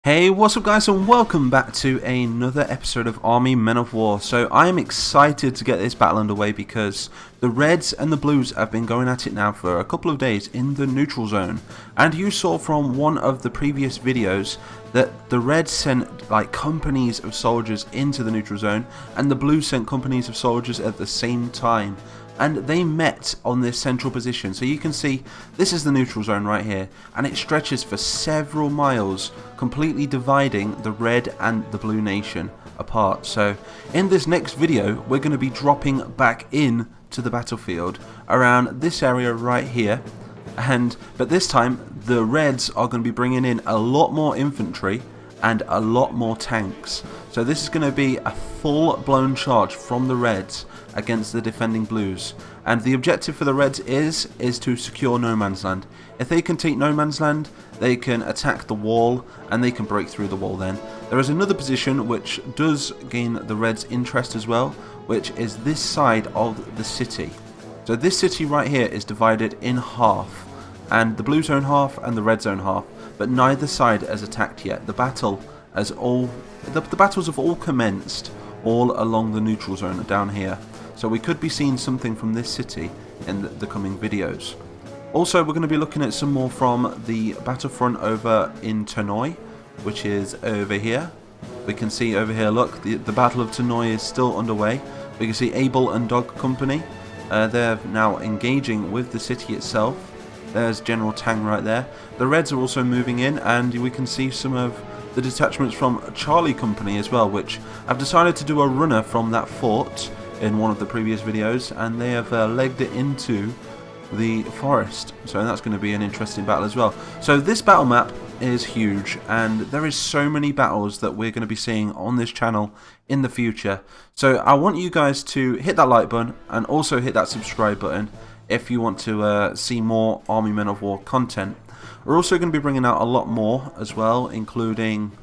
Hey, what's up guys, and welcome back to another episode of Army Men of War. So I am excited to get this battle underway because the Reds and the Blues have been going at it now for a couple of days in the neutral zone. And you saw from one of the previous videos that the Reds sent like companies of soldiers into the neutral zone and the Blues sent companies of soldiers at the same time. And they met on this central position. So you can see this is the neutral zone right here, and it stretches for several miles, completely dividing the Red and the Blue nation apart. So in this next video we're going to be dropping back in to the battlefield around this area right here, but this time the Reds are going to be bringing in a lot more infantry and a lot more tanks. So this is going to be a full-blown charge from the Reds against the defending Blues, and the objective for the Reds is to secure no man's land. If they can take no man's land, they can attack the wall and they can break through the wall. Then there is another position which does gain the Reds interest as well, which is this side of the city. So this city right here is divided in half, and the Blues own half and the Reds own half, but neither side has attacked yet. The battles have all commenced all along the neutral zone down here. So we could be seeing something from this city in the coming videos. Also, we're going to be looking at some more from the battlefront over in Terneuil, which is over here. We can see over here, look, the Battle of Terneuil is still underway. We can see Abel and Dog Company. They're now engaging with the city itself. There's General Tang right there. The Reds are also moving in, and we can see some of the detachments from Charlie Company as well, which have decided to do a runner from that fort in one of the previous videos, and they have legged it into the forest. So that's going to be an interesting battle as well. So this battle map is huge, and there is so many battles that we're going to be seeing on this channel in the future. So I want you guys to hit that like button and also hit that subscribe button if you want to see more Army Men of War content. We're also going to be bringing out a lot more as well, including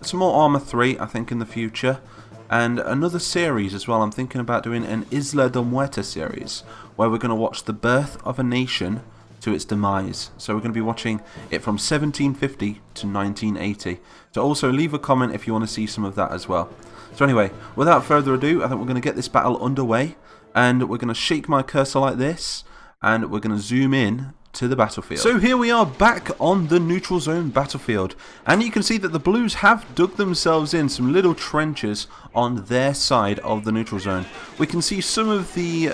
some more Armour 3 I think in the future, and another series as well. I'm thinking about doing an Isla de Muerta series where we're going to watch the birth of a nation to its demise. So we're going to be watching it from 1750 to 1980. So also leave a comment if you want to see some of that as well. So anyway, without further ado, I think we're going to get this battle underway, and we're going to shake my cursor like this, and we're going to zoom in to the battlefield. So here we are back on the neutral zone battlefield, and you can see that the Blues have dug themselves in some little trenches on their side of the neutral zone. We can see some of the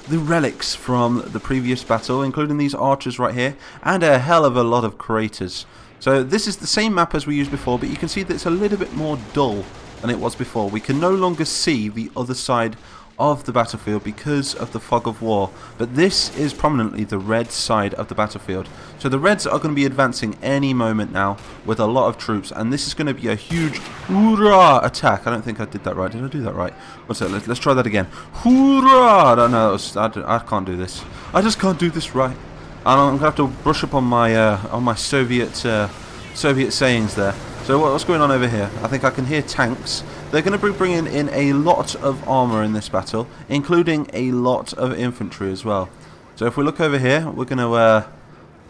relics from the previous battle, including these archers right here, and a hell of a lot of craters. So this is the same map as we used before, but you can see that it's a little bit more dull than it was before. We can no longer see the other side of the battlefield because of the fog of war, but this is prominently the Red side of the battlefield. So the Reds are going to be advancing any moment now with a lot of troops, and this is going to be a huge hoorah attack. I don't think I did that right. Did I do that right? What's that? Let's try that again. Hoorah! I don't know. I can't do this. I just can't do this right. I'm going to have to brush up on my Soviet sayings there. So what's going on over here? I think I can hear tanks. They're going to be bringing in a lot of armour in this battle, including a lot of infantry as well. So if we look over here, we're going to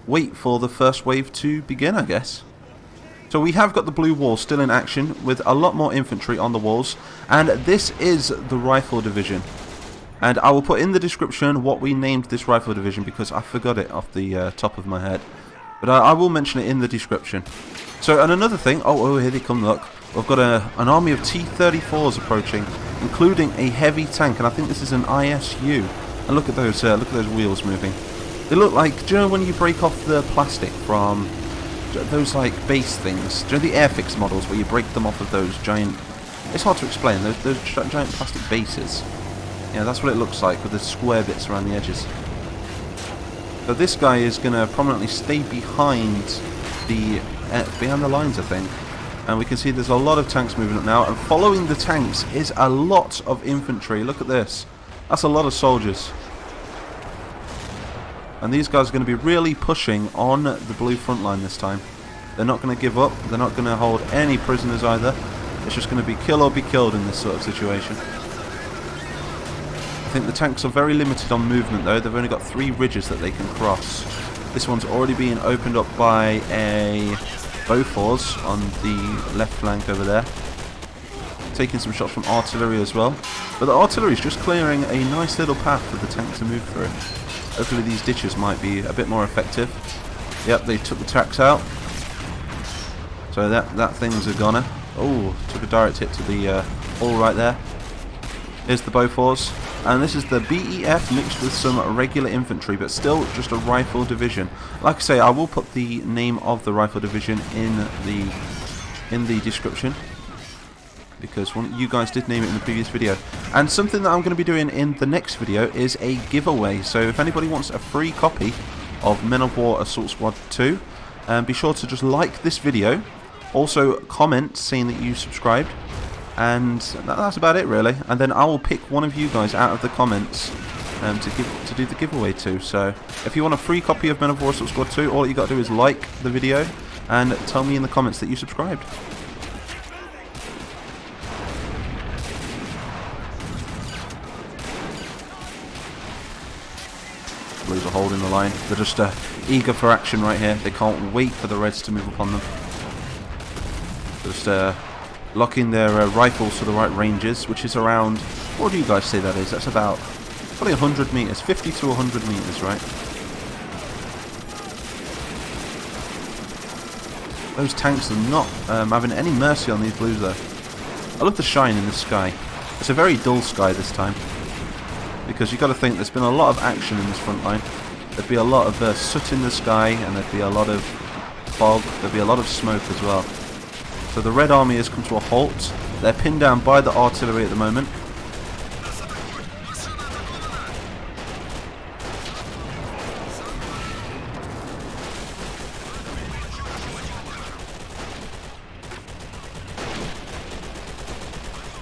wait for the first wave to begin, I guess. So we have got the blue wall still in action with a lot more infantry on the walls, and this is the rifle division. And I will put in the description what we named this rifle division because I forgot it off the top of my head. But I will mention it in the description. So, and another thing, oh here they come, look. We've got an army of T-34s approaching, including a heavy tank, and I think this is an ISU. And look at those wheels moving. They look like, do you know when you break off the plastic from those like base things? Do you know the Airfix models where you break them off of those giant, it's hard to explain, those giant plastic bases? Yeah, that's what it looks like with the square bits around the edges. So this guy is going to prominently stay behind the lines, I think. And we can see there's a lot of tanks moving up now, and following the tanks is a lot of infantry. Look at this. That's a lot of soldiers. And these guys are going to be really pushing on the blue front line this time. They're not going to give up. They're not going to hold any prisoners either. It's just going to be kill or be killed in this sort of situation. I think the tanks are very limited on movement though. They've only got 3 ridges that they can cross. This one's already being opened up by a Bofors on the left flank over there. Taking some shots from artillery as well. But the artillery is just clearing a nice little path for the tank to move through. Hopefully these ditches might be a bit more effective. Yep, they took the tracks out. So that thing's a goner. Oh, took a direct hit to the hull right there. Here's the Bofors. And this is the BEF mixed with some regular infantry, but still just a rifle division. Like I say, I will put the name of the rifle division in the description, because you guys did name it in the previous video. And something that I'm going to be doing in the next video is a giveaway. So if anybody wants a free copy of Men of War Assault Squad 2, be sure to just like this video. Also comment saying that you subscribed. And that's about it really. And then I will pick one of you guys out of the comments to do the giveaway to. So if you want a free copy of Men of War Assault Squad 2, all you got to do is like the video and tell me in the comments that you subscribed. Blues are holding the line. They're just eager for action right here. They can't wait for the Reds to move upon them. Just locking their rifles to the right ranges, which is around, what do you guys say that is? That's about probably 100 meters, 50 to 100 meters, right? Those tanks are not having any mercy on these Blues though. I love the shine in the sky. It's a very dull sky this time, because you've got to think there's been a lot of action in this front line. There'd be a lot of soot in the sky, and there'd be a lot of fog, there'd be a lot of smoke as well. So the Red Army has come to a halt. They're pinned down by the artillery at the moment.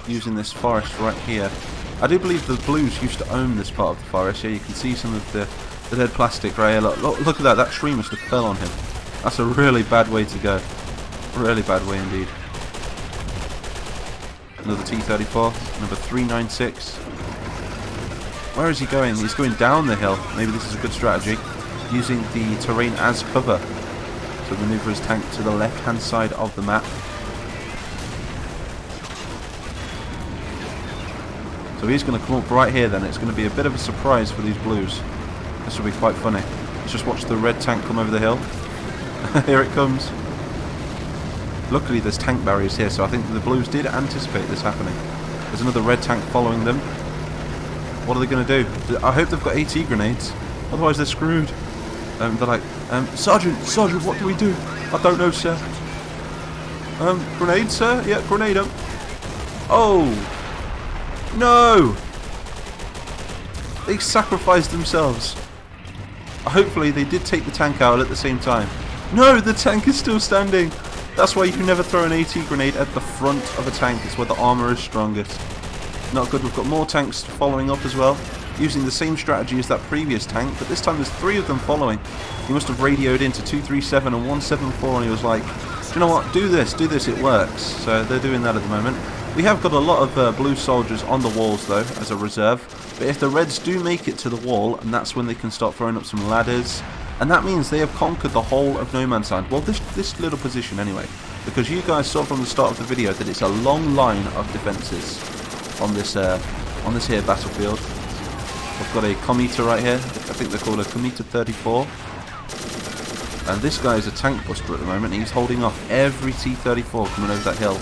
Using this forest right here. I do believe the Blues used to own this part of the forest. Yeah, you can see some of the dead plastic right here. Look at that. That tree must have fell on him. That's a really bad way to go. Really bad way indeed. Another T-34, number 396. Where is he going? He's going down the hill. Maybe this is a good strategy. Using the terrain as cover to maneuver his tank to the left-hand side of the map. So he's going to come up right here then. It's going to be a bit of a surprise for these Blues. This will be quite funny. Let's just watch the red tank come over the hill. Here it comes. Luckily there's tank barriers here, so I think the Blues did anticipate this happening. There's another red tank following them. What are they going to do? I hope they've got AT grenades, otherwise they're screwed. They're like, Sergeant, what do we do? I don't know, sir. Grenade, sir? Yeah, grenade them. Oh! No! They sacrificed themselves. Hopefully they did take the tank out at the same time. No, the tank is still standing. That's why you never throw an AT grenade at the front of a tank. It's where the armour is strongest. Not good. We've got more tanks following up as well, using the same strategy as that previous tank, but this time there's 3 of them following. He must have radioed into 237 and 174, and he was like, you know what, do this, it works. So they're doing that at the moment. We have got a lot of Blue soldiers on the walls though, as a reserve, but if the Reds do make it to the wall, and that's when they can start throwing up some ladders. And that means they have conquered the whole of No Man's Land. Well, this little position anyway. Because you guys saw from the start of the video that it's a long line of defences on this here battlefield. I've got a Cometa right here. I think they're called a Cometa 34. And this guy is a tank buster at the moment. He's holding off every T-34 coming over that hill.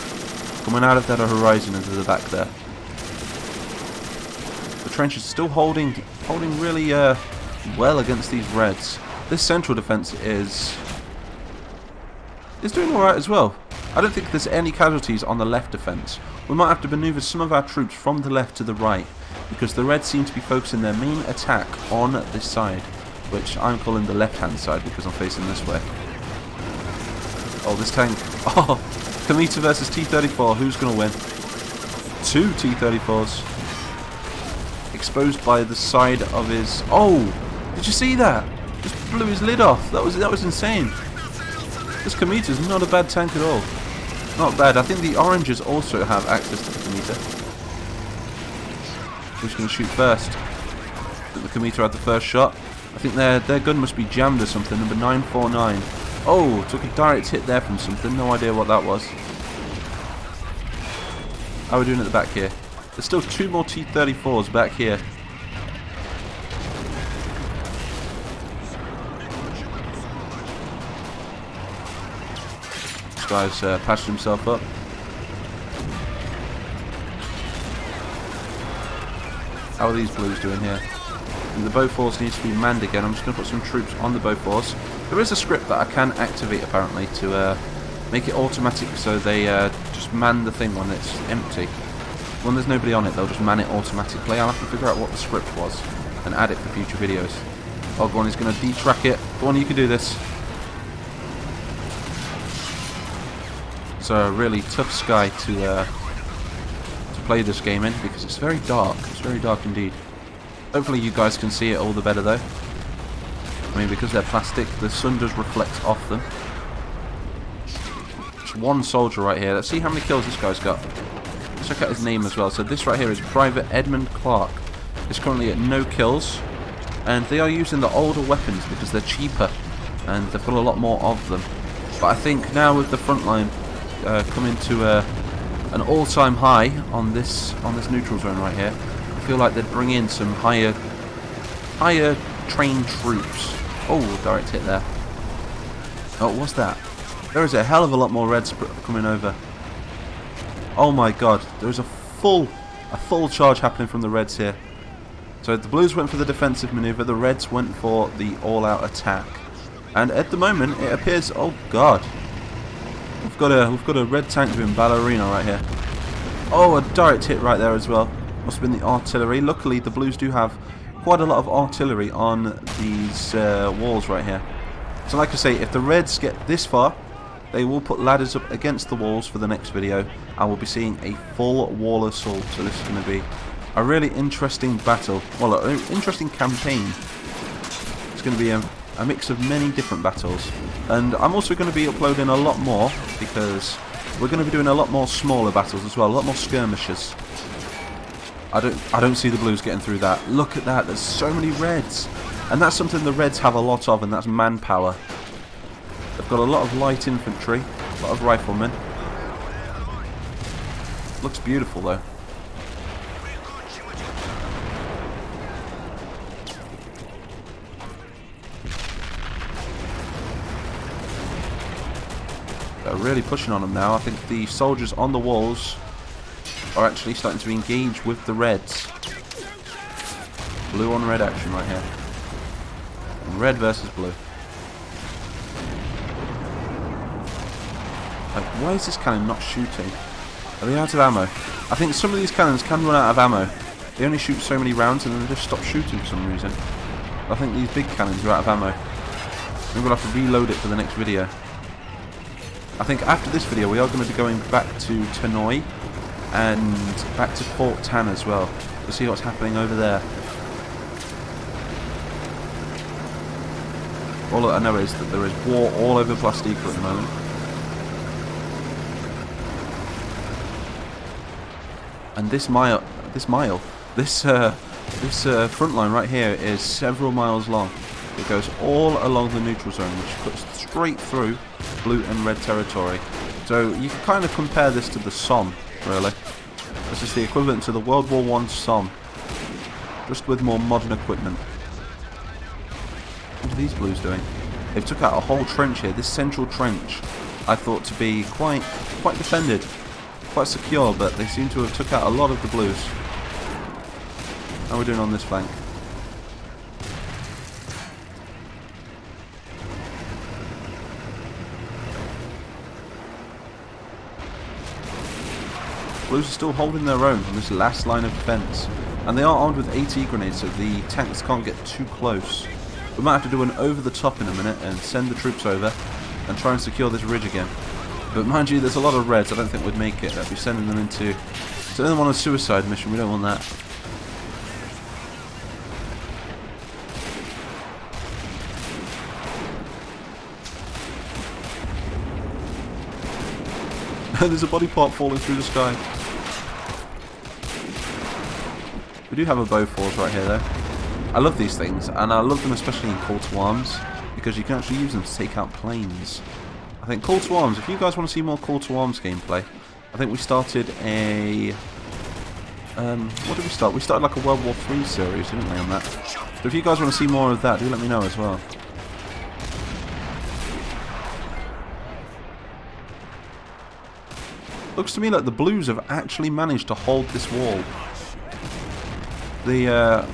Coming out of that horizon into the back there. The trench is still holding really well against these Reds. This central defense is doing alright as well. I don't think there's any casualties on the left defense. We might have to maneuver some of our troops from the left to the right, because the Reds seem to be focusing their main attack on this side, which I'm calling the left-hand side because I'm facing this way. Oh, this tank. Oh, Cometa versus T-34. Who's going to win? 2 T-34s. Exposed by the side of his... Oh! Did you see that? Just blew his lid off. That was insane. This Cometa is not a bad tank at all. Not bad. I think the oranges also have access to the Cometa. Who's going to shoot first? I think the Cometa had the first shot. I think their gun must be jammed or something. Number 949. Oh, took a direct hit there from something. No idea what that was. How are we doing at the back here? There's still 2 more T-34s back here. This guy's patched himself up. How are these blues doing here? And the Bofors needs to be manned again. I'm just going to put some troops on the Bofors. There is a script that I can activate apparently to make it automatic so they just man the thing when it's empty. When there's nobody on it, they'll just man it automatically. I'll have to figure out what the script was and add it for future videos. Oh, go on, he's going to detrack it. Go on, you can do this. It's a really tough sky to play this game in because it's very dark. It's very dark indeed. Hopefully you guys can see it all the better though. I mean, because they're plastic, the sun does reflect off them. Just one soldier right here. Let's see how many kills this guy's got. Let's check out his name as well. So this right here is Private Edmund Clark. He's currently at no kills. And they are using the older weapons because they're cheaper. And they've got a lot more of them. But I think now with the Frontline coming to an all-time high on this neutral zone right here, I feel like they'd bring in some higher trained troops. Oh, direct hit there. Oh, what's that? There is a hell of a lot more Reds coming over. Oh my god, there is a full charge happening from the Reds here. So the Blues went for the defensive maneuver, the Reds went for the all-out attack. And at the moment, it appears, oh god, we've got a Red tank doing ballerina right here. Oh, a direct hit right there as well. Must have been the artillery. Luckily, the Blues do have quite a lot of artillery on these walls right here. So like I say, if the Reds get this far, they will put ladders up against the walls for the next video, and we'll be seeing a full wall assault. So this is going to be a really interesting battle. Well, an interesting campaign. It's going to be a mix of many different battles. And I'm also going to be uploading a lot more, because we're going to be doing a lot more smaller battles as well, a lot more skirmishes. I don't see the Blues getting through that. Look at that, there's so many Reds. And that's something the Reds have a lot of, and that's manpower. They've got a lot of light infantry, a lot of riflemen. Looks beautiful though. They're really pushing on them now. I think the soldiers on the walls are actually starting to engage with the Reds. Blue on red action right here. And red versus blue. Like, why is this cannon not shooting? Are they out of ammo? I think some of these cannons can run out of ammo. They only shoot so many rounds and then they just stop shooting for some reason. I think these big cannons are out of ammo. Maybe we'll have to reload it for the next video. I think after this video we are going to be going back to Tannoy and back to Fort Tan as well to see what's happening over there. All I know is that there is war all over Plastica at the moment. And this front line right here is several miles long. It goes all along the neutral zone, which cuts straight through blue and red territory. So you can kind of compare this to the Somme, really. This is the equivalent to the World War I Somme, just with more modern equipment. What are these Blues doing? They've took out a whole trench here. This central trench I thought to be quite defended, quite secure, but they seem to have took out a lot of the Blues. How are we doing on this flank? Blues are still holding their own on this last line of defence, and they are armed with AT grenades, so the tanks can't get too close. We might have to do an over the top in a minute and send the troops over and try and secure this ridge again. But mind you, there's a lot of Reds. I don't think we'd make it. That'd be sending them on a suicide mission. We don't want that. There's a body part falling through the sky. We do have a Bofors right here though. I love these things, and I love them especially in call to arms. because you can actually use them to take out planes. I think Call to Arms, if you guys want to see more Call to Arms gameplay, I think we started a... what did we start? We started like a World War III series, didn't we, on that? So if you guys want to see more of that, do let me know as well. Looks to me like the Blues have actually managed to hold this wall. The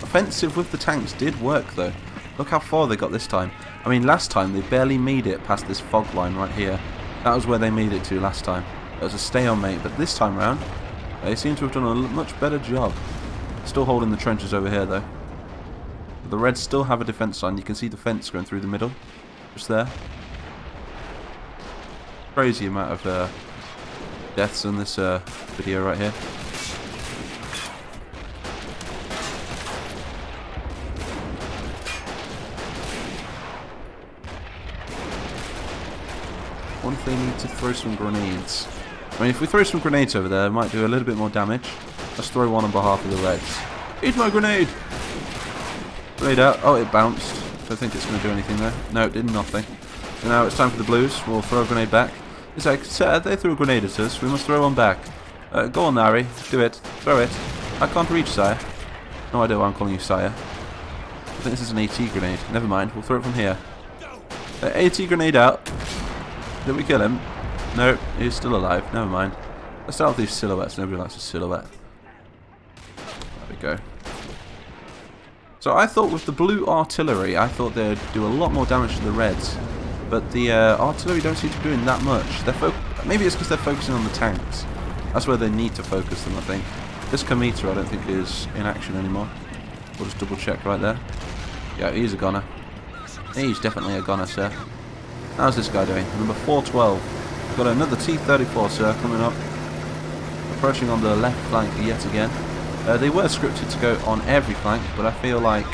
offensive with the tanks did work though. Look how far they got this time. I mean, last time they barely made it past this fog line right here. That was where they made it to last time. It was a stalemate, but this time round they seem to have done a much better job. Still holding the trenches over here though. The Reds still have a defense line. You can see the fence going through the middle. Just there. Crazy amount of deaths in this video right here. I wonder if they need to throw some grenades. I mean, if we throw some grenades over there, it might do a little bit more damage. Let's throw one on behalf of the Reds. Eat my grenade! Grenade out. Oh, it bounced. Don't think it's going to do anything there. No, it did nothing. So now it's time for the Blues. We'll throw a grenade back. It's like, sir, they threw a grenade at us. We must throw one back. Go on, Larry. Do it. Throw it. I can't reach, sire. No idea why I'm calling you sire. I think this is an AT grenade. Never mind. We'll throw it from here. AT grenade out. Did we kill him? No, he's still alive. Never mind. Let's start with these silhouettes. Nobody likes a silhouette. There we go. So I thought with the blue artillery, I thought they'd do a lot more damage to the Reds. But the artillery don't seem to be doing that much. Maybe it's because they're focusing on the tanks. That's where they need to focus them, I think. This Kometer I don't think is in action anymore. We'll just double check right there. Yeah, he's a gunner. He's definitely a gunner, sir. How's this guy doing? Number 412. We've got another T-34, sir, coming up. Approaching on the left flank yet again. They were scripted to go on every flank, but I feel like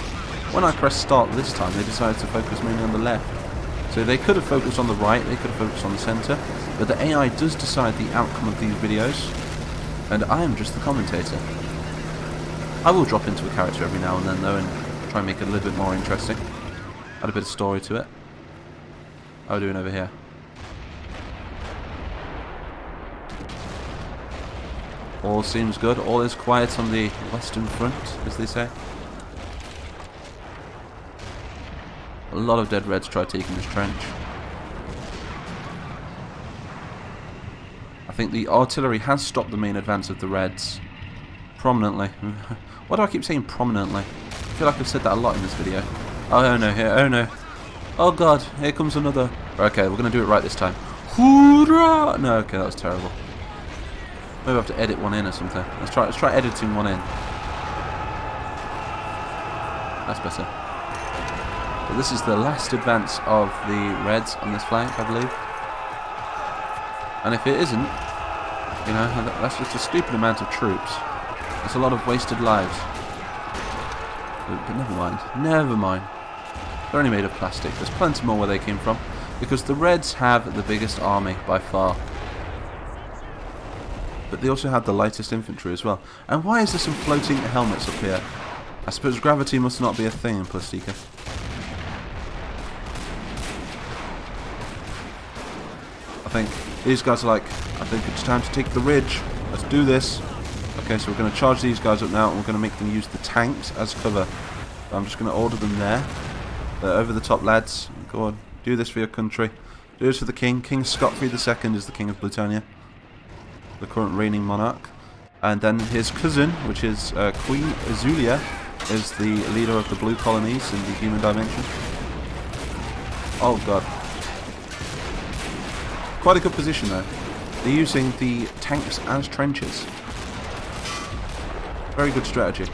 when I pressed start this time, they decided to focus mainly on the left. So they could have focused on the right, they could have focused on the centre, but the AI does decide the outcome of these videos, and I am just the commentator. I will drop into a character every now and then though, and try and make it a little bit more interesting. Add a bit of story to it. How are we doing over here? All seems good, all is quiet on the Western Front, as they say. A lot of dead Reds try taking this trench. I think the artillery has stopped the main advance of the Reds. Prominently. Why do I keep saying prominently? I feel like I've said that a lot in this video. Oh no, here, oh no. Oh god, here comes another. Okay, we're going to do it right this time. OoooooooRah! No, okay, that was terrible. Maybe I have to edit one in or something. Let's try editing one in. That's better. But this is the last advance of the Reds on this flank, I believe. And if it isn't, you know, that's just a stupid amount of troops. That's a lot of wasted lives. But never mind. Never mind. They're only made of plastic. There's plenty more where they came from. Because the Reds have the biggest army by far. But they also have the lightest infantry as well. And why is there some floating helmets up here? I suppose gravity must not be a thing in Plastica. I think these guys are like, I think it's time to take the ridge. Let's do this. Okay, so we're going to charge these guys up now, and we're going to make them use the tanks as cover. So I'm just going to order them there. Over the top, lads. Go on, do this for your country. Do this for the king. King Scotfrey II is the king of Britannia, the current reigning monarch. And then his cousin, which is Queen Azulia, is the leader of the blue colonies in the human dimension. Oh god. Quite a good position though. They're using the tanks as trenches. Very good strategy.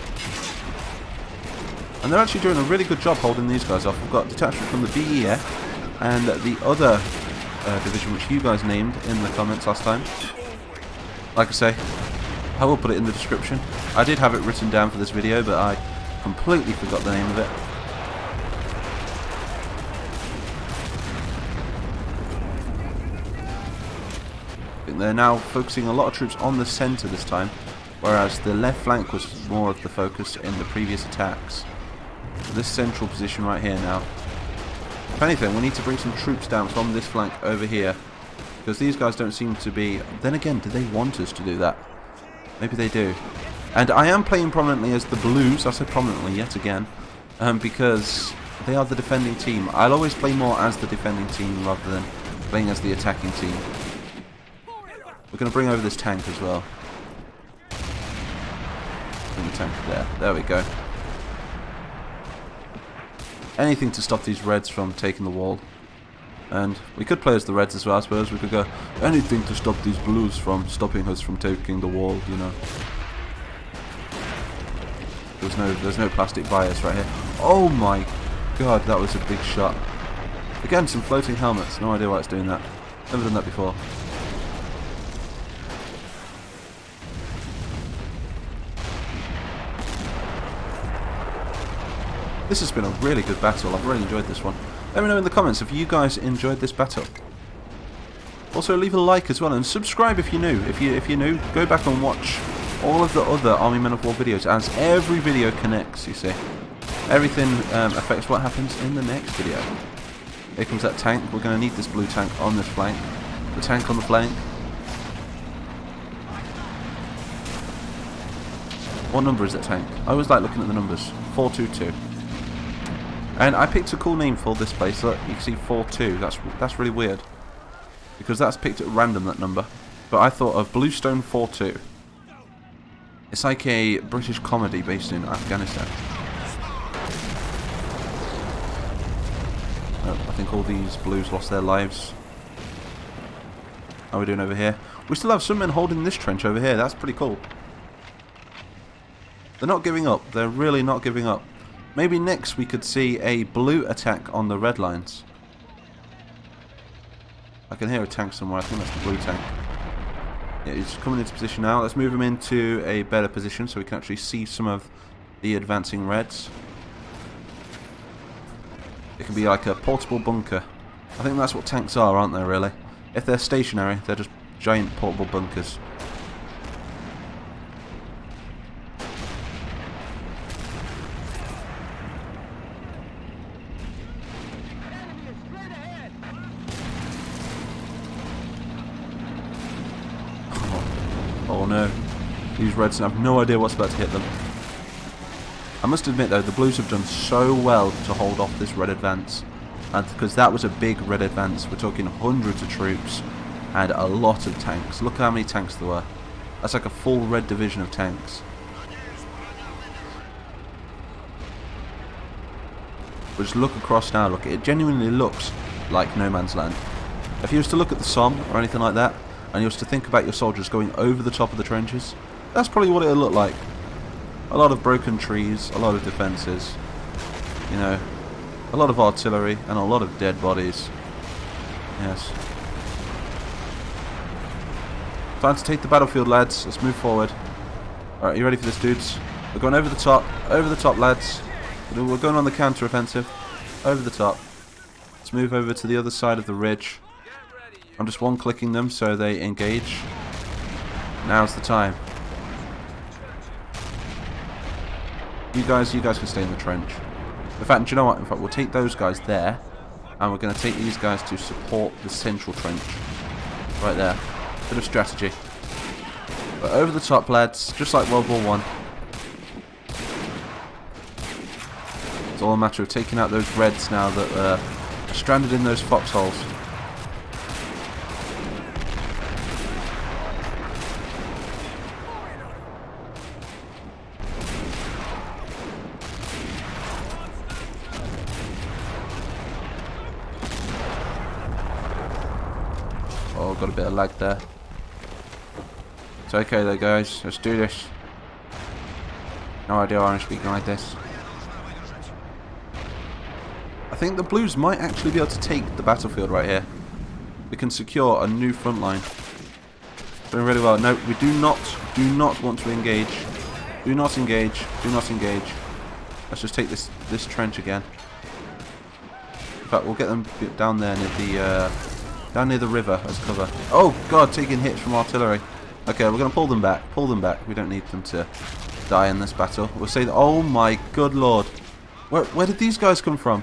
And they're actually doing a really good job holding these guys off. We've got detachment from the BEF and the other division which you guys named in the comments last time. Like I say, I will put it in the description. I did have it written down for this video, but I completely forgot the name of it. I think they're now focusing a lot of troops on the centre this time, whereas the left flank was more of the focus in the previous attacks. So this central position right here now If anything, we need to bring some troops down from this flank over here. Because these guys don't seem to be... Then again, do they want us to do that? Maybe they do. And I am playing prominently as the Blues. I say prominently yet again. Because they are the defending team. I'll always play more as the defending team rather than playing as the attacking team. We're going to bring over this tank as well. Bring the tank there. There we go. Anything to stop these Reds from taking the wall. And we could play as the Reds as well, I suppose. We could go, anything to stop these Blues from stopping us from taking the wall, you know. There's no plastic bias right here. Oh my god, that was a big shot. Again, some floating helmets. No idea why it's doing that. Never done that before. This has been a really good battle. I've really enjoyed this one. Let me know in the comments if you guys enjoyed this battle. Also, leave a like as well and subscribe if you're new. If you're new, go back and watch all of the other Army Men of War videos, as every video connects. You see, everything affects what happens in the next video. Here comes that tank. We're going to need this blue tank on this flank. The tank on the flank. What number is that tank? I always like looking at the numbers. 422. And I picked a cool name for this place. Look, you can see 42. That's really weird, because that's picked at random, that number. But I thought of Bluestone 42. It's like a British comedy based in Afghanistan. Oh, I think all these Blues lost their lives. How are we doing over here? We still have some men holding this trench over here. That's pretty cool. They're not giving up. They're really not giving up. Maybe next we could see a blue attack on the red lines. I can hear a tank somewhere. I think that's the blue tank. Yeah, he's coming into position now. Let's move him into a better position so we can actually see some of the advancing Reds. It can be like a portable bunker. I think that's what tanks are, aren't they, really? If they're stationary, they're just giant portable bunkers. Oh no, these Reds have no idea what's about to hit them. I must admit though, the Blues have done so well to hold off this Red advance, and because that was a big Red advance. We're talking hundreds of troops and a lot of tanks. Look how many tanks there were. That's like a full Red division of tanks. But just look across now, look, it genuinely looks like no man's land. If you was to look at the Somme or anything like that, and you was to think about your soldiers going over the top of the trenches, that's probably what it would look like. A lot of broken trees, a lot of defences, you know, a lot of artillery, and a lot of dead bodies. Yes. Time to take the battlefield, lads. Let's move forward. Alright, you ready for this, dudes? We're going over the top, lads. We're going on the counter-offensive. Over the top. Let's move over to the other side of the ridge. I'm just one-clicking them so they engage. Now's the time. You guys can stay in the trench. In fact, do you know what? In fact, we'll take those guys there, and we're going to take these guys to support the central trench. Right there. Bit of strategy. But over the top, lads, just like World War I. It's all a matter of taking out those Reds now that are stranded in those foxholes. Oh, got a bit of lag there. It's okay though, guys. Let's do this. No idea why I'm speaking like this. I think the Blues might actually be able to take the battlefield right here. We can secure a new front line. Doing really well. No, we do not want to engage. Do not engage. Do not engage. Let's just take this trench again. In fact, we'll get them down there near the river as cover. Oh god, taking hits from artillery. Okay, we're going to pull them back. Pull them back. We don't need them to die in this battle. We'll say that. Oh my good lord. Where did these guys come from?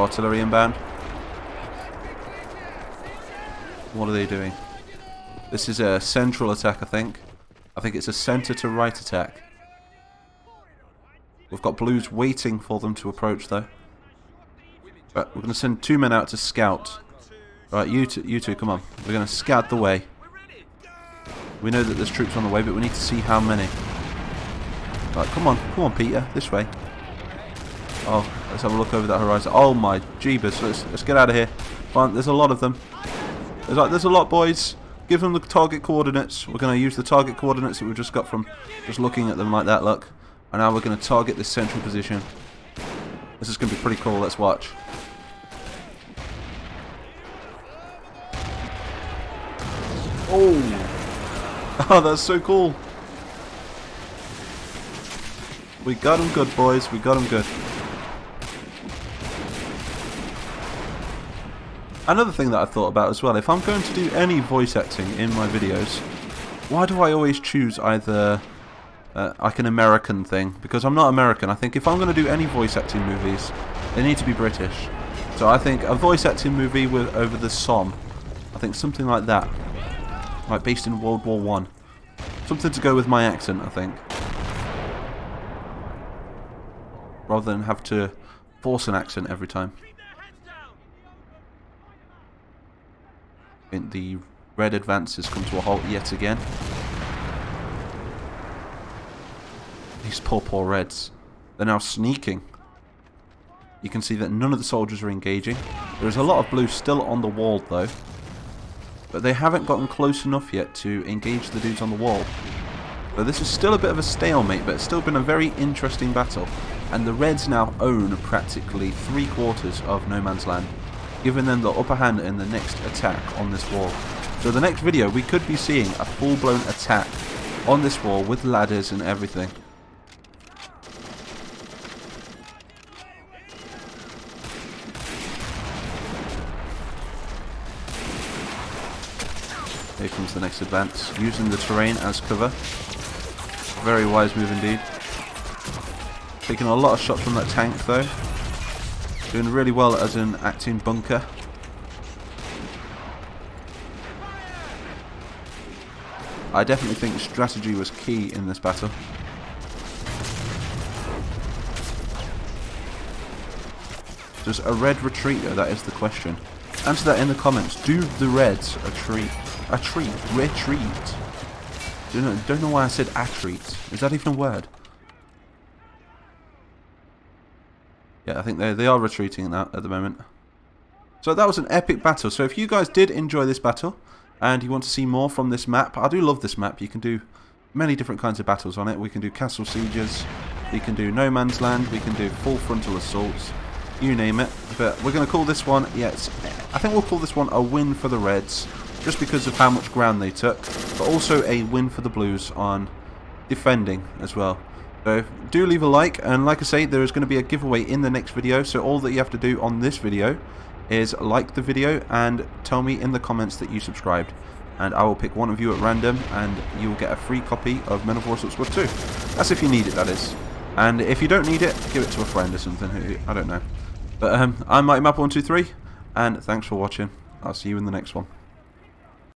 artillery inbound. What are they doing? This is a central attack, I think. I think it's a centre to right attack. We've got blues waiting for them to approach, though. Right, we're going to send 2 men out to scout. Right, you two, come on. We're going to scout the way. We know that there's troops on the way, but we need to see how many. Right, come on, Peter, this way. Oh, let's have a look over that horizon. Oh my jeebus, let's get out of here. Fine, there's a lot of them. There's a lot, boys. Give them the target coordinates. We're going to use the target coordinates that we've just got from just looking at them like that, look. And now we're going to target this central position. This is going to be pretty cool, let's watch. Oh, that's so cool. We got them good, boys. We got them good. Another thing that I thought about as well, if I'm going to do any voice acting in my videos, why do I always choose either like an American thing? Because I'm not American. I think if I'm going to do any voice acting movies, they need to be British. So I think a voice acting movie with over the Somme, I think something like that. Like based in World War I. Something to go with my accent, I think. Rather than have to force an accent every time. I think the red advances come to a halt yet again. These poor reds. They're now sneaking. You can see that none of the soldiers are engaging. There is a lot of blue still on the wall though. But they haven't gotten close enough yet to engage the dudes on the wall. So this is still a bit of a stalemate, but it's still been a very interesting battle. And the Reds now own practically 3/4 of No Man's Land, giving them the upper hand in the next attack on this wall. So the next video we could be seeing a full-blown attack on this wall with ladders and everything. Here comes the next advance, using the terrain as cover. Very wise move indeed. Taking a lot of shots from that tank though. Doing really well as an acting bunker. I definitely think strategy was key in this battle. Does a red retreat? That is the question. Answer that in the comments. Do the Reds retreat? Don't know why I said retreat. Is that even a word? Yeah, I think they are retreating now at the moment. So that was an epic battle. So if you guys did enjoy this battle and you want to see more from this map, I do love this map. You can do many different kinds of battles on it. We can do castle sieges, we can do no man's land, we can do full frontal assaults, you name it. But we're going to call this one, I think we'll call this one a win for the Reds, just because of how much ground they took, but also a win for the Blues on defending as well. So do leave a like, and like I say, there is going to be a giveaway in the next video, so all that you have to do on this video is like the video and tell me in the comments that you subscribed, and I will pick one of you at random and you will get a free copy of Men of War Assault Squad 2. That's if you need it, that is. And if you don't need it, give it to a friend or something, I don't know. But I'm Mighty Map 123, and thanks for watching. I'll see you in the next one.